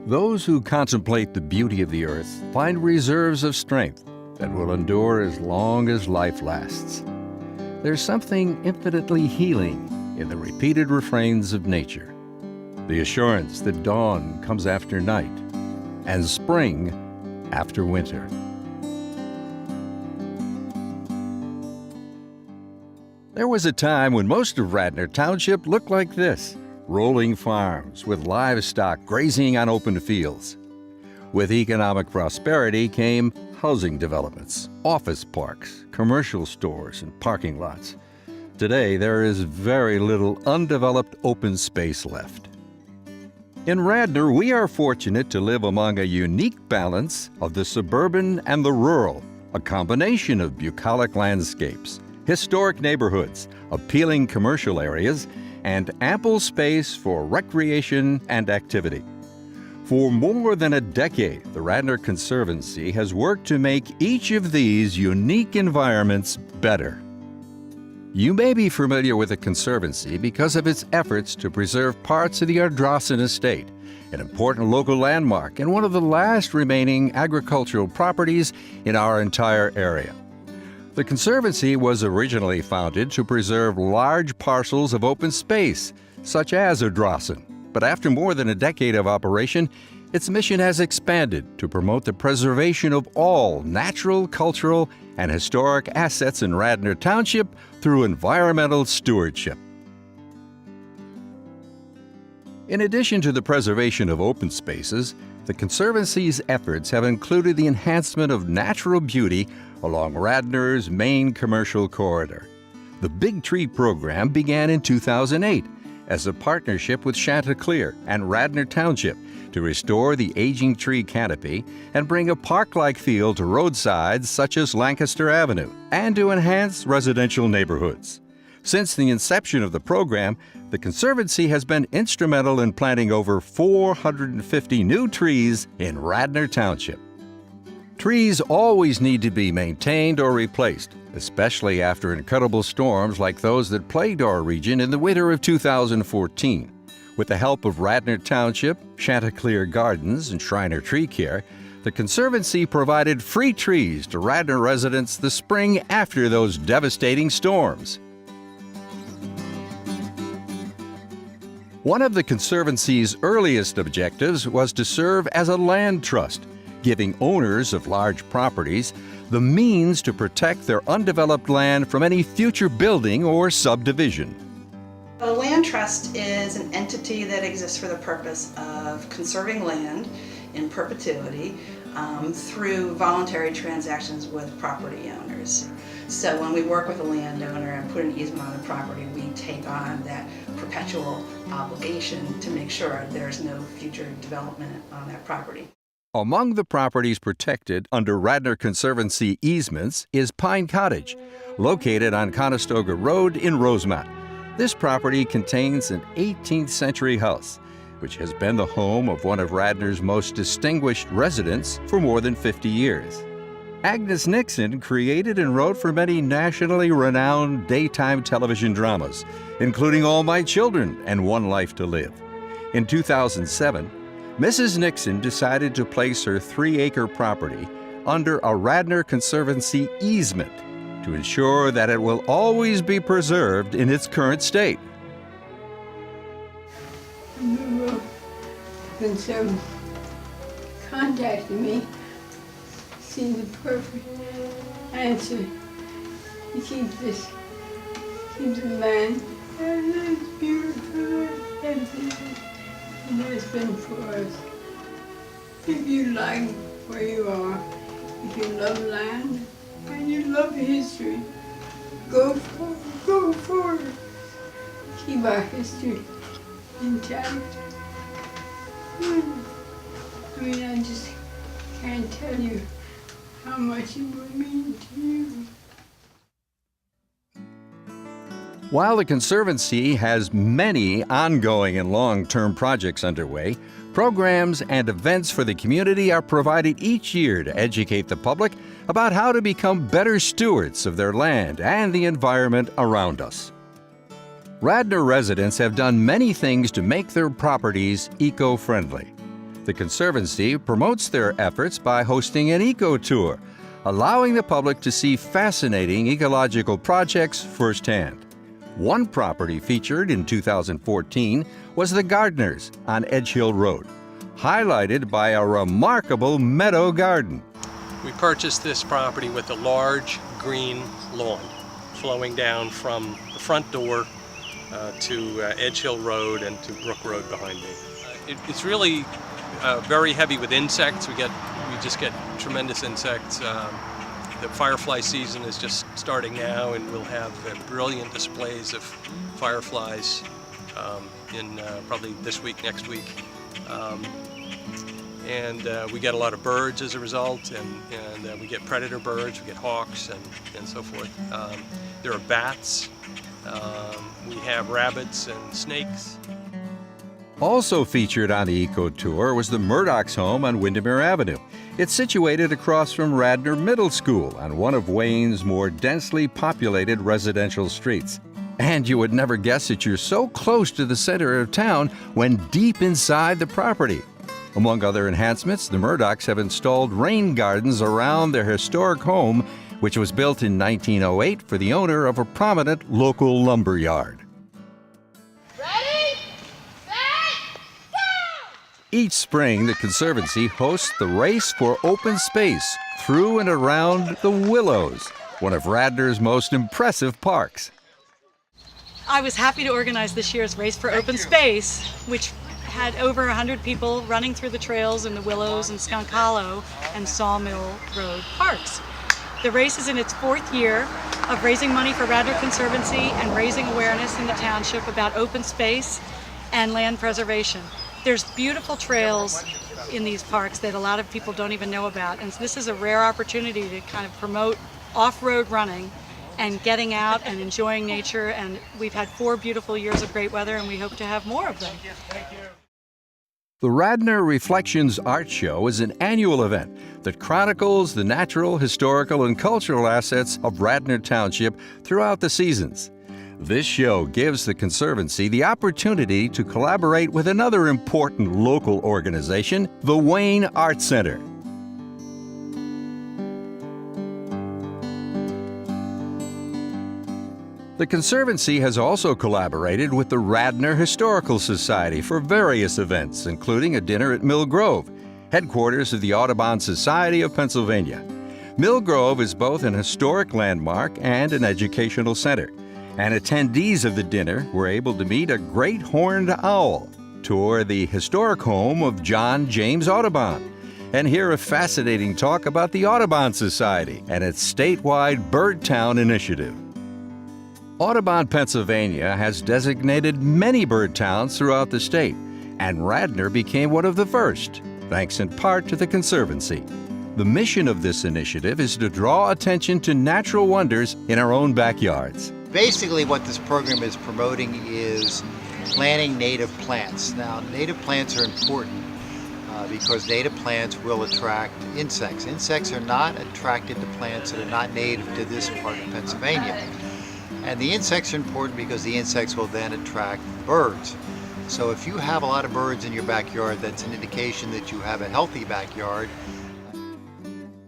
Those who contemplate the beauty of the earth find reserves of strength that will endure as long as life lasts. There's something infinitely healing in the repeated refrains of nature. The assurance that dawn comes after night and spring after winter. There was a time when most of Radnor Township looked like this: rolling farms with livestock grazing on open fields. With economic prosperity came housing developments, office parks, commercial stores, and parking lots. Today, there is very little undeveloped open space left. In Radnor, we are fortunate to live among a unique balance of the suburban and the rural, a combination of bucolic landscapes, historic neighborhoods, appealing commercial areas, and ample space for recreation and activity. For more than a decade, the Radnor Conservancy has worked to make each of these unique environments better. You may be familiar with the Conservancy because of its efforts to preserve parts of the Ardrossan estate, an important local landmark and one of the last remaining agricultural properties in our entire area. The Conservancy was originally founded to preserve large parcels of open space, such as Ardrossan, but after more than a decade of operation, its mission has expanded to promote the preservation of all natural, cultural, and historic assets in Radnor Township through environmental stewardship. In addition to the preservation of open spaces, the Conservancy's efforts have included the enhancement of natural beauty along Radnor's main commercial corridor. The Big Tree program began in 2008 as a partnership with Chanticleer and Radnor Township to restore the aging tree canopy and bring a park-like feel to roadsides such as Lancaster Avenue, and to enhance residential neighborhoods. Since the inception of the program, the Conservancy has been instrumental in planting over 450 new trees in Radnor Township. Trees always need to be maintained or replaced, especially after incredible storms like those that plagued our region in the winter of 2014. With the help of Radnor Township, Chanticleer Gardens, and Shriner Tree Care, the Conservancy provided free trees to Radnor residents the spring after those devastating storms. One of the Conservancy's earliest objectives was to serve as a land trust, giving owners of large properties the means to protect their undeveloped land from any future building or subdivision. A land trust is an entity that exists for the purpose of conserving land in perpetuity through voluntary transactions with property owners. So when we work with a landowner and put an easement on the property, we take on that perpetual obligation to make sure there's no future development on that property. Among the properties protected under Radnor Conservancy easements is Pine Cottage, located on Conestoga Road in Rosemont. This property contains an 18th century house, which has been the home of one of Radnor's most distinguished residents for more than 50 years. Agnes Nixon created and wrote for many nationally renowned daytime television dramas, including All My Children and One Life to Live. In 2007, Mrs. Nixon decided to place her 3-acre property under a Radnor Conservancy easement to ensure that it will always be preserved in its current state. The Conservancy contacted me, seemed the perfect answer to keep the land, and it's beautiful, and it's been for us. If you like where you are, if you love land, and you love history, go for it. Keep our history intact. I mean, I just can't tell you how much it would mean to you. While the Conservancy has many ongoing and long-term projects underway, programs and events for the community are provided each year to educate the public about how to become better stewards of their land and the environment around us. Radnor residents have done many things to make their properties eco-friendly. The Conservancy promotes their efforts by hosting an eco-tour, allowing the public to see fascinating ecological projects firsthand. One property featured in 2014 was the Gardeners on Edge Hill Road, highlighted by a remarkable meadow garden. We purchased this property with a large green lawn flowing down from the front door to Edge Hill Road and to Brook Road behind me. It's really very heavy with insects. We just get tremendous insects. The firefly season is just starting now, and we'll have brilliant displays of fireflies in probably this week, next week. And we get a lot of birds as a result, and we get predator birds, we get hawks and so forth. There are bats, we have rabbits and snakes. Also featured on the eco-tour was the Murdoch's home on Windermere Avenue. It's situated across from Radnor Middle School on one of Wayne's more densely populated residential streets. And you would never guess that you're so close to the center of town when deep inside the property. Among other enhancements, the Murdochs have installed rain gardens around their historic home, which was built in 1908 for the owner of a prominent local lumber yard. Ready, set, go! Each spring, the Conservancy hosts the Race for Open Space through and around the Willows, one of Radnor's most impressive parks. I was happy to organize this year's Race for Open Space, which had over 100 people running through the trails in the Willows and Skunk Hollow and Sawmill Road parks. The race is in its 4th year of raising money for Radnor Conservancy and raising awareness in the township about open space and land preservation. There's beautiful trails in these parks that a lot of people don't even know about, and this is a rare opportunity to kind of promote off-road running and getting out and enjoying nature, and we've had 4 beautiful years of great weather, and we hope to have more of them. The Radnor Reflections Art Show is an annual event that chronicles the natural, historical, and cultural assets of Radnor Township throughout the seasons. This show gives the Conservancy the opportunity to collaborate with another important local organization, the Wayne Art Center. The Conservancy has also collaborated with the Radnor Historical Society for various events, including a dinner at Mill Grove, headquarters of the Audubon Society of Pennsylvania. Mill Grove is both an historic landmark and an educational center, and attendees of the dinner were able to meet a great horned owl, tour the historic home of John James Audubon, and hear a fascinating talk about the Audubon Society and its statewide Bird Town initiative. Audubon, Pennsylvania has designated many bird towns throughout the state, and Radnor became one of the first, thanks in part to the Conservancy. The mission of this initiative is to draw attention to natural wonders in our own backyards. Basically what this program is promoting is planting native plants. Now, native plants are important because native plants will attract insects. Insects are not attracted to plants that are not native to this part of Pennsylvania. And the insects are important because the insects will then attract birds. So if you have a lot of birds in your backyard, that's an indication that you have a healthy backyard.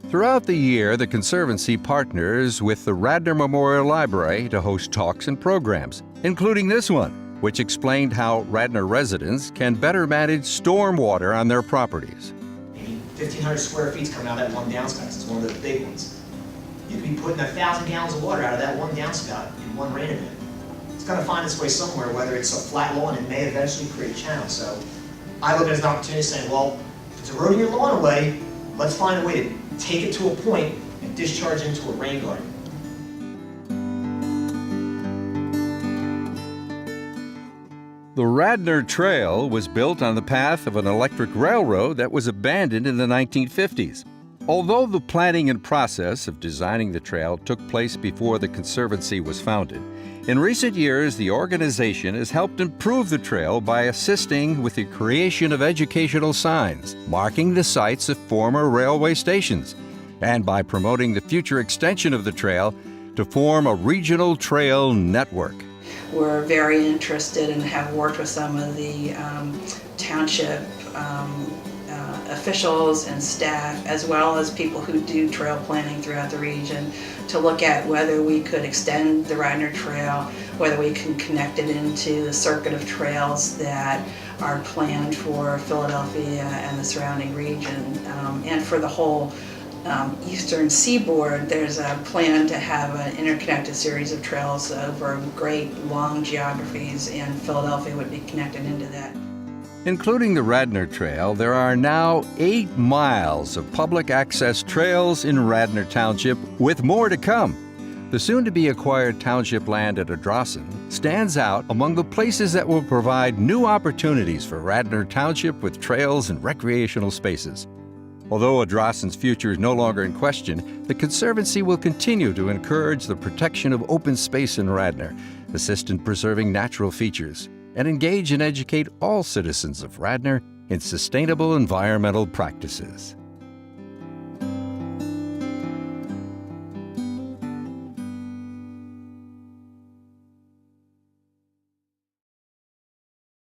Throughout the year, the Conservancy partners with the Radnor Memorial Library to host talks and programs, including this one, which explained how Radnor residents can better manage stormwater on their properties. Maybe 1,500 square feet's coming out of that one downspout. It's one of the big ones. You could be putting 1,000 gallons of water out of that one downspout in one rain event. It's going to find its way somewhere, whether it's a flat lawn, it may eventually create a channel. So I look at it as an opportunity saying, well, if it's eroding your lawn away, let's find a way to take it to a point and discharge into a rain garden. The Radnor Trail was built on the path of an electric railroad that was abandoned in the 1950s. Although the planning and process of designing the trail took place before the Conservancy was founded, in recent years the organization has helped improve the trail by assisting with the creation of educational signs marking the sites of former railway stations, and by promoting the future extension of the trail to form a regional trail network. We're very interested and have worked with some of the township officials and staff, as well as people who do trail planning throughout the region, to look at whether we could extend the Radnor Trail, whether we can connect it into the circuit of trails that are planned for Philadelphia and the surrounding region, and for the whole eastern seaboard. There's a plan to have an interconnected series of trails over great long geographies, and Philadelphia would be connected into that. Including the Radnor Trail, there are now 8 miles of public access trails in Radnor Township, with more to come. The soon-to-be-acquired township land at Ardrossan stands out among the places that will provide new opportunities for Radnor Township with trails and recreational spaces. Although Ardrossan's future is no longer in question, the Conservancy will continue to encourage the protection of open space in Radnor, assist in preserving natural features, and engage and educate all citizens of Radnor in sustainable environmental practices.